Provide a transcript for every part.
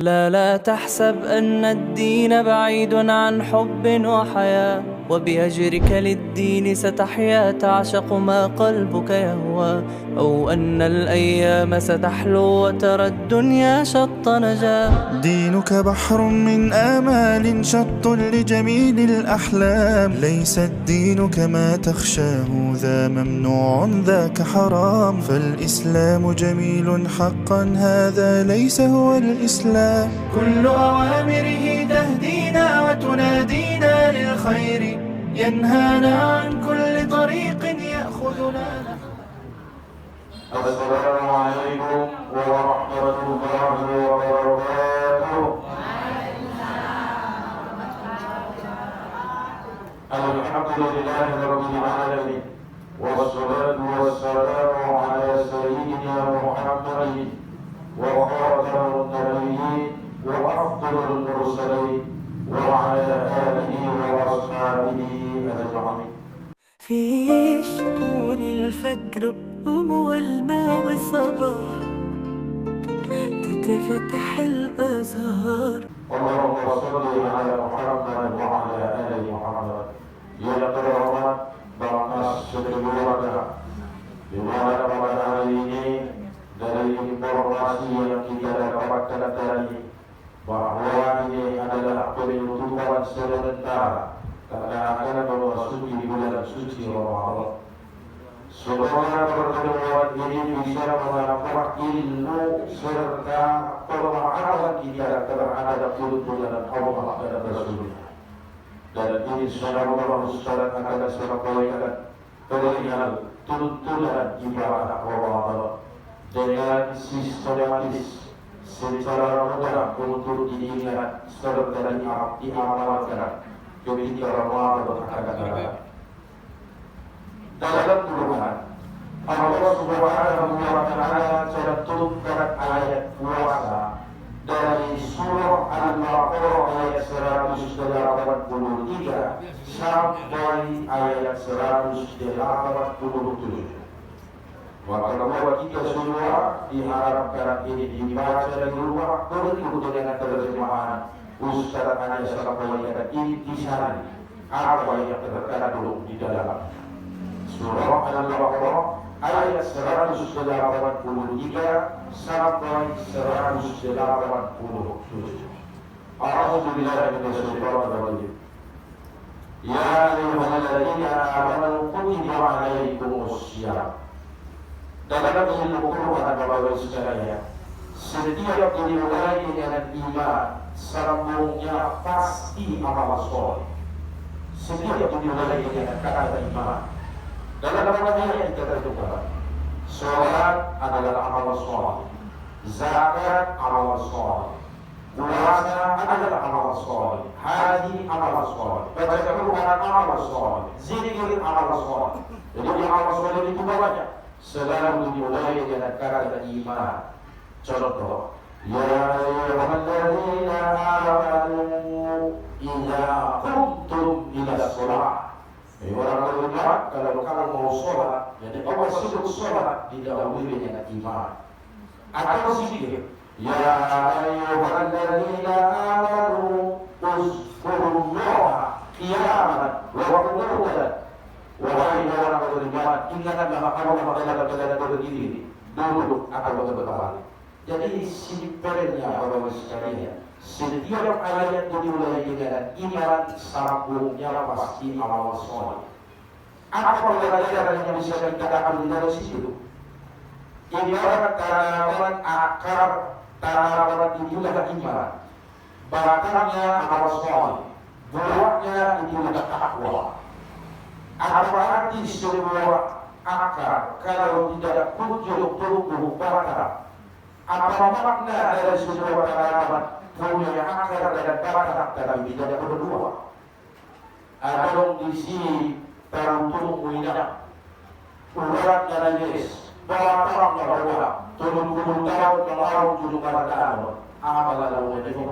لا تحسب أن الدين بعيد عن حب وحياة، وبهجرك للدين ستحيا تعشق ما قلبك يهوى، أو أن الأيام ستحلو وترى الدنيا شط نجاة. دينك بحر من آمال شط لجميل الأحلام، ليس الدين كما تخشاه ذا ممنوع ذاك حرام، فالإسلام جميل حقا هذا ليس هو الإسلام. كل أوامره تهدينا وتنادينا للخير، ينهانا عن كل طريق يأخذنا. السلام عليكم ورحمة الله وبركاته. الحمد لله رب العالمين، والصلاة والسلام على سيدنا محمد وخاتم النبيين وأفضل المرسلين وعلى آله وأصحابه أجمعين. في شهور الفجر الظلم والماء والصباح تتفتح الأزهار. اللهم صل على محمد وعلى آل محمد. Ya Tuhan, bahwa sebelumnya di mana pada hari ini dari informasi yang kita dapatkan tadi bahwa ini adalah penutupan sementara karena akan memasuki bulan suci Ramadan. Semoga pertemuan ini bisa menambah ilmu serta pemahaman kita terhadap tuntunan Allah dan Rasulnya. Dan ini Allah Ustaz akan sampaikan perihal tuntunan ibadah Ramadan dengan sistematis secara mudah untuk diingat serta diamalkan ketika Ramadan akan datang. Dalam Tuhan Allah Subhanahu wa Ta'ala telah turunkan ayat puasa dari surah Al-Baqarah ayat 183 sampai ayat 187. Maka bahwa kita semua diharapkan ini dibaca dari rumah berikut dengan terjemahan Ustaz hanya sampaikan ini di sana apa yang terkandung di dalam surah Al-Baqarah ayat 183 sampai 187. A'udzu billahi minasyaitonir rajim. Ya ayyuhalladzina amanu kutiba 'alaikumus syiyam. Dalam ilmu Quran Bapak sekalian, setiap dimulai dengan iman, sambungnya pasti amal soleh. Setiap dimulai dengan kata iman. Dalam ayat kita tertulis, sholat adalah amal soleh, zakat amal soleh, puasa adalah amal soleh, haji amal soleh, baca Quran amal soleh, zikir amal soleh. Jadi amal soleh itu banyak. Selalu dimulai dengan kata iman. Contoh, ya ayyuhalladzina amanu idza qumtum ila shalah. Orang beriman kalau kamu mau sholat, jadi Allah sebut sholat didahului dengan iman. Atau zikir, ya ayyuhalladzina amanu uzkurullaha qiyaman wa qu'udan. Wahai orang beriman, ingatlah Allah dalam keadaan berdiri, duduk atau berbalik. Jadi simpelnya Bapak sekalian, setiap ayat dimulai dengan iman, sambungnya pasti amal soleh. Apa pelajaran yang bisa kita ambil dari situ? Ibarat tanaman akar, tanaman itulah iman, batangnya amal soleh, buahnya itulah takwa. Apa arti semua akar kalau tidak kunjung tumbuh batang? Apa makna dari sebuah tanaman punya akar dan batang tetapi tidak berdua? Ada di sini tumbuh minyak, urat dan jenis, batangnya berdua, turun tahun tahun tujuh batang, apa lalu ini?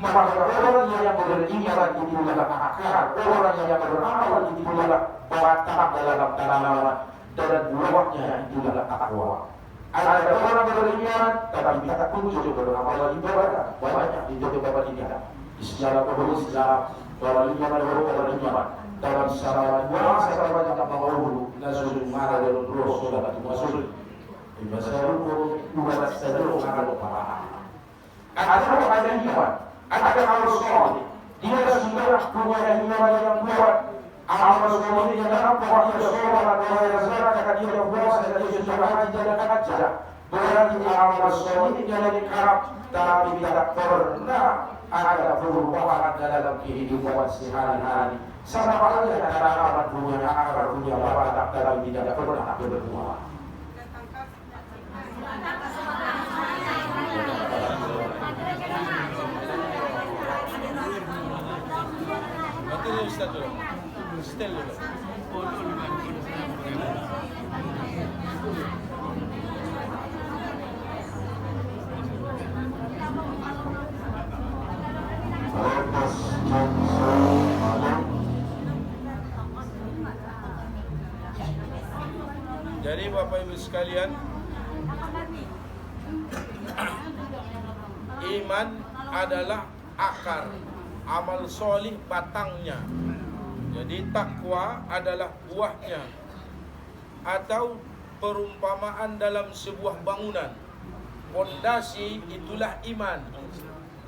Maka orang yang beriman itulah akar, orang yang beramal itulah batang dalam tanaman, dan buahnya itulah takwa. Ada orang beriman tapi tak kunjung beramal ibadah. Banyak di tempat ini. Di sejarah sejarah orang iman dalam sejarah puasa banyak pengaruh nasul mara dan terus sudah masuk. Ibasaru buat sejarah ada para. Ada iman, ada harus soleh. Dia sudah punya iman yang kuat. Amal soleh yang apa dia sholat, dia zakat, dia puasa, dia sudah haji, dia haji. Berarti amal soleh jadi kerap tapi tidak pernah ada perubahan dalam kehidupan sehari-hari. Sama halnya tanaman punya akar, punya watak dalam tidak pernah berbuah. Jadi Bapak Ibu sekalian, iman adalah akar, amal solih batangnya. Jadi takwa adalah buahnya. Atau perumpamaan dalam sebuah bangunan, pondasi itulah iman,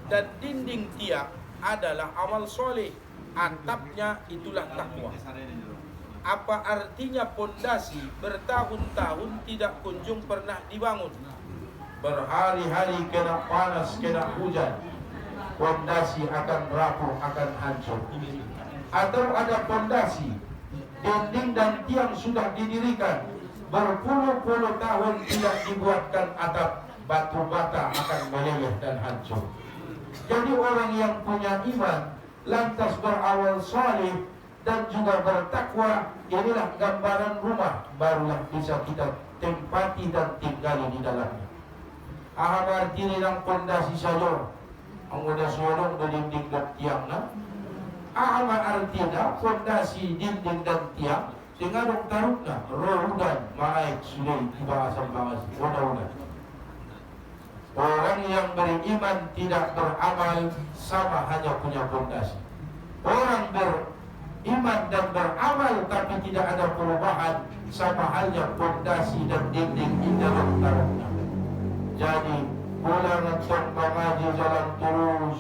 dan dinding tiang adalah amal soleh, atapnya itulah takwa. Apa artinya pondasi bertahun-tahun tidak kunjung pernah dibangun? Berhari-hari kena panas, kena hujan, pondasi akan rapuh, akan hancur. Atau ada pondasi, dinding dan tiang sudah didirikan, berpuluh-puluh tahun tidak dibuatkan atap, batu bata akan meleleh dan hancur. Jadi orang yang punya iman, lantas berawal saleh dan juga bertakwa, inilah gambaran rumah, barulah bisa kita tempati dan tinggali di dalamnya. Aham arti nilang pondasi saja, ang udah sorong do dinding dan tiang na. Aham artinya pondasi dinding dan tiang, tingadok taruk na, rohudan, maik sulay, ibahasang bahas, udah. Orang yang beriman tidak beramal sama hanya punya pondasi. Orang beriman dan beramal tapi tidak ada perubahan, sama halnya pondasi dan dinding di dalam taruknya. Jadi pulang untuk mengaji jalan terus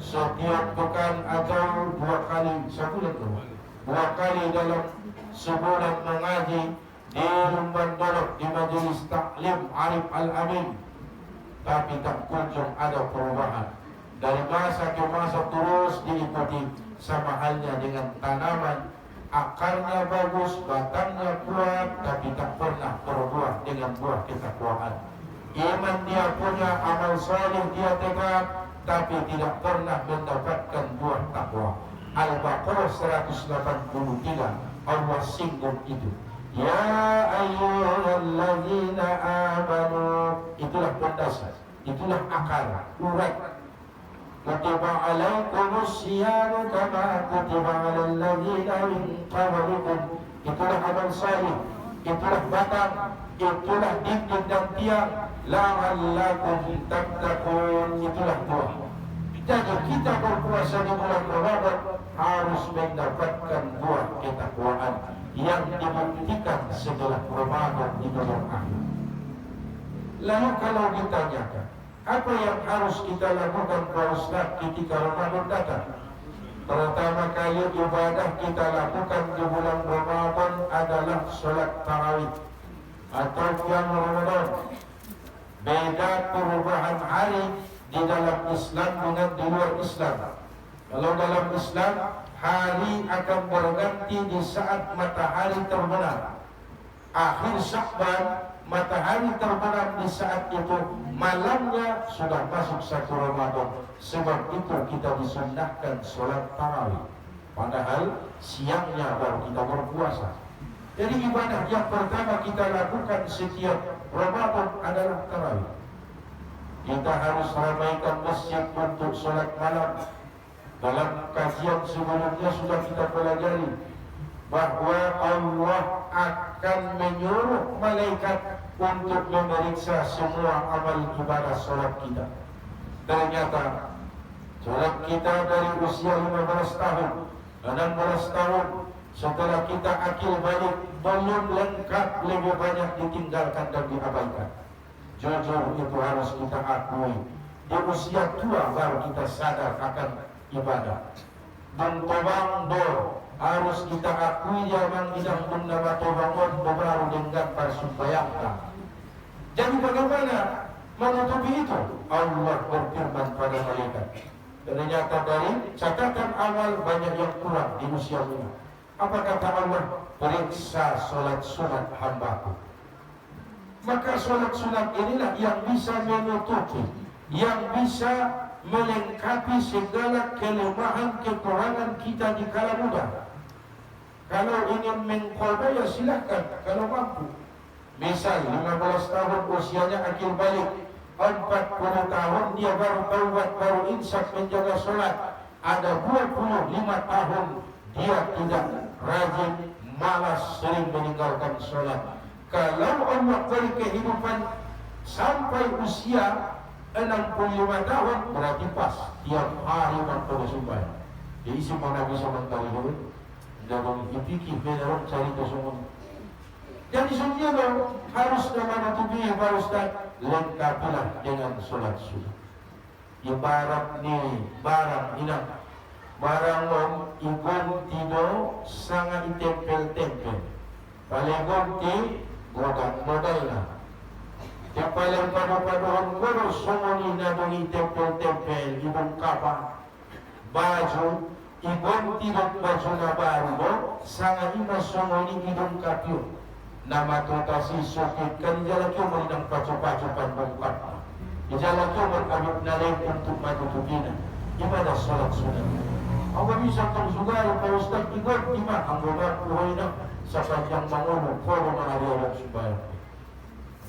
setiap pekan atau 2 kali sebulan, 2 kali dalam sebulan mengaji di Lumban Dolok di Majelis Taklim Arif Al-Amin, tapi tak kunjung ada perubahan. Dari masa ke masa terus diikuti, sama halnya dengan tanaman, akarnya bagus, batangnya kuat, tapi tak pernah berbuah dengan buah ketakwaan. Iman dia punya, amal saleh dia tegak, tapi tidak pernah mendapatkan buah takwa. Al-Baqarah 183 Allah singgung itu. Ya ayyuhalladzina amanu, itulah pondasi, itulah akar, urat. Kutiba alaikumus syiyamu kama kutiba alal ladzina min qablikum, itulah amal saleh, itulah batang, itulah dinding dan tiang. La'allakum tattaqun, itulah buah. Jadi kita berpuasa di bulan Ramadan harus mendapatkan buah ketakwaan yang dibuktikan setelah Ramadan di bulan akhir. Lalu kalau ditanyakan, apa yang harus kita lakukan Pak Ustaz ketika Ramadan datang? Pertama kali ibadah kita lakukan di bulan Ramadan adalah sholat tarawih atau qiyam Ramadan. Beda perubahan hari di dalam Islam dengan di luar Islam. Kalau dalam Islam, hari akan berganti di saat matahari terbenam. Akhir Syakban, matahari terbenam di saat itu, malamnya sudah masuk 1 Ramadan. Sebab itu kita disunnahkan sholat tarawih, padahal siangnya baru kita berpuasa. Jadi ibadah yang pertama kita lakukan setiap Ramadan adalah tarawih. Kita harus ramaikan masjid untuk sholat malam. Dalam kajian sebelumnya sudah kita pelajari bahwa Allah akan menyuruh malaikat untuk memeriksa semua amal ibadah solat kita. Ternyata solat kita dari usia 15 tahun, 16 tahun, setelah kita akil balik, belum lengkap, lebih banyak ditinggalkan dan diabaikan. Jujur itu harus kita akui. Di usia tua baru kita sadar akan ibadah. Dan tobang do harus kita akui zaman idang bunda batobangon baru dengan parsumbayangka. Jadi bagaimana menutupi itu? Allah berfirman pada malaikat. Ternyata dari catatan awal banyak yang kurang di usia muda. Apa kata Allah? Periksa solat sunat hambaku. Maka solat sunat inilah yang bisa menutupi, yang bisa melengkapi segala kelemahan kekurangan kita di kala muda. Kalau ingin mengkoda ya silahkan, kalau mampu. Misal 15 tahun usianya akil balik, 40 tahun dia baru taubat, baru insaf menjaga solat. Ada 25 tahun dia tidak rajin, malas, sering meninggalkan solat. Kalau Allah beri kehidupan sampai usia 65 tahun, berarti pas tiap hari waktu sembahyang. Jadi semua bisa mentari dulu, jangan dipikir benar cari kesemua. Jadi sebenarnya harus menutupi Pak Ustaz, lengkapilah dengan solat sunat. Ibarat ni barang inang, barang om ikon tido sangat tempel-tempel. Paling gonti modal lah. Kepalang padu-paduan kono sumoni na dongi tempel-tempel ibong kapang baju ibong tidok baju na baru sangat ima sumoni ibong kapyo nama tutasi sukit kan jalan kyo menidang pacu-pacu panbongkat jalan kyo menabit na lain untuk matutupina ibadah salat sunat. Ang bisa kang sugar Pak Ustaz ikot ima ang bumat buhay na sa kanyang mangulo koro mga riyong subayo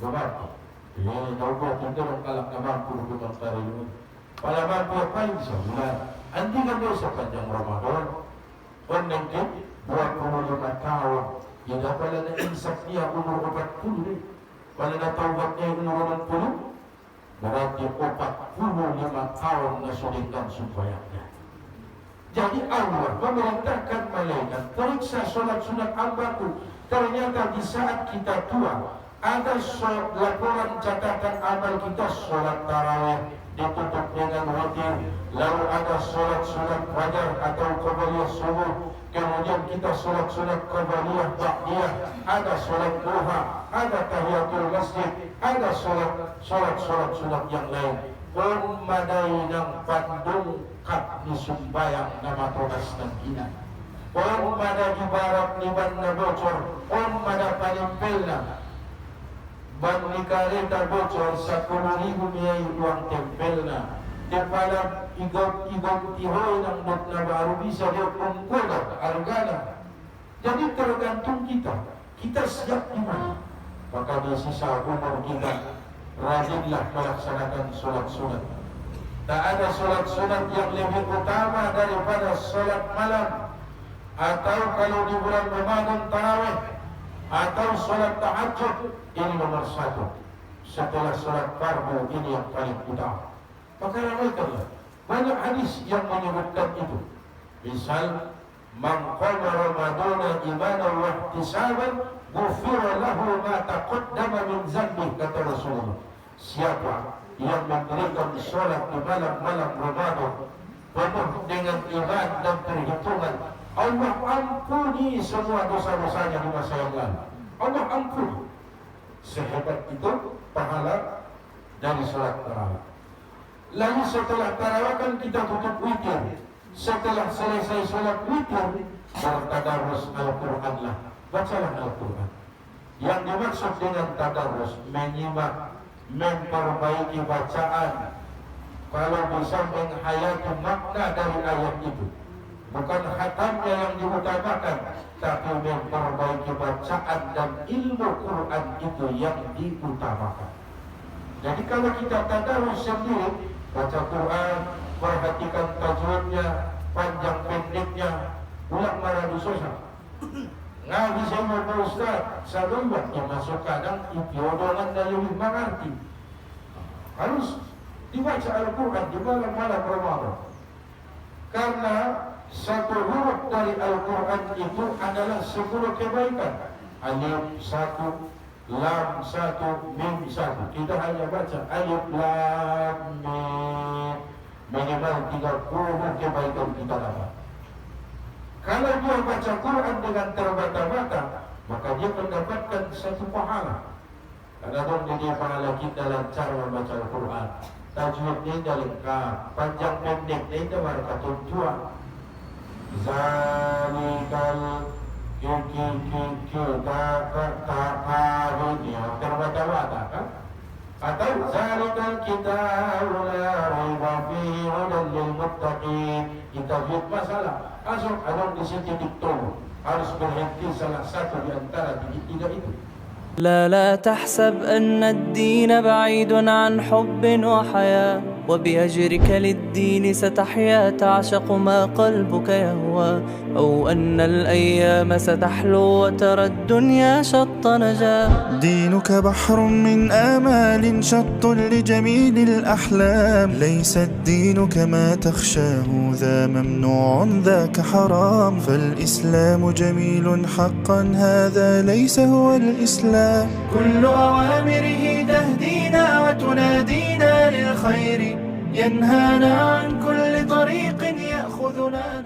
bumat. Ini tahu kita orang kalak naman puro kita tayo. Palaman po paling sa bulan. Andi ka mo sa kanyang Ramadan. Onengkin buat pumulong at tao. Hindi pala na insaf niya umur 40. Pala na tawag niya umur 40. Berarti 45 tahun na sulitan subayang niya. Jadi Allah memerintahkan malaikat periksa solat sunat hambaku. Ternyata di saat kita tua ada laporan catatan amal kita solat tarawih ditutup dengan witir, lalu ada solat sunat fajar atau qabliyah subuh, kemudian kita solat sunat qabliyah ba'diyah, ada solat duha, ada tahiyatul masjid, ada solat sunat yang lain. Madai ng pandung kat ni sumbayang na matunas ng ina. Mada ibarat ni ban na bocor, mada panimpel na ban ni kareta bocor sa 10,000 niya uang tempel na. Kepala igog tihoy ng dot na baru bisa dia pungkulat argana. Jadi tergantung kita siap di mana. Maka di sisa umur kita rajinlah melaksanakan solat sunat. Tak ada solat sunat yang lebih utama daripada solat malam, atau kalau di bulan Ramadan tarawih, atau solat tahajud. Ini nomor 1. Setelah solat fardu ini yang paling utama. Maka ramaikanlah. Banyak hadis yang menyebutkan itu. Misal, man qama Ramadana imanan wa ihtisaban ghufira lahu ma taqaddama min dzanbi, kata Rasulullah. Siapa yang memberikan solat di malam-malam Ramadan penuh dengan iman dan perhitungan, Allah ampuni semua dosa-dosanya di masa yang lalu. Allah ampuni. Sehebat itu pahala dari solat tarawih. Lalu setelah tarawih kan kita tutup witir. Setelah selesai solat witir, bertadarus Al-Quran lah. Bacalah Al-Quran. Yang dimaksud dengan tadarus, menyimak, memperbaiki bacaan. Kalau bisa menghayati makna dari ayat itu, bukan khatamnya yang diutamakan, tapi memperbaiki bacaan dan ilmu Quran itu yang diutamakan. Jadi kalau kita tadarus sendiri, baca Quran, perhatikan tajwidnya, panjang pendeknya, ulang marah dosa. Ngaji sama Pak Ustaz, saya buat memasukkan ipiodolan dan lebih mengerti. Harus dibaca Al-Quran di malam-malam Ramadan. Karena satu huruf dari Al-Quran itu adalah 10 kebaikan. Alif 1, lam 1, mim 1. Kita hanya baca alif lam mim. Minimal 30 kebaikan kita dapat. Kalau dia baca Quran dengan terbata-bata, maka dia mendapatkan satu pahala. Kadang-kadang jadi pahala kita lancar membaca Al-Quran. Tajwidnya dah lengkap, panjang pendek dia warna tujuan. Zalikal kita terbata-bata kan? Atau zalikal kitabul la raiba fihi hudan lil muttaqin. Kita buat masalah. Asal ada di situ diktum. Harus berhenti salah satu di antara tiga itu. لا تحسب أن الدين بعيد عن حب وحياة وبهجرك للدين ستحيا تعشق ما قلبك يهوى أو أن الأيام ستحلو وترى الدنيا شط نجاة. دينك بحر من آمال شط لجميل الأحلام ليس الدين كما تخشاه ذا ممنوع ذاك حرام فالإسلام جميل حقا هذا ليس هو الإسلام كل أوامره تهدينا وتنادينا للخير ينهانا عن كل طريق يأخذنا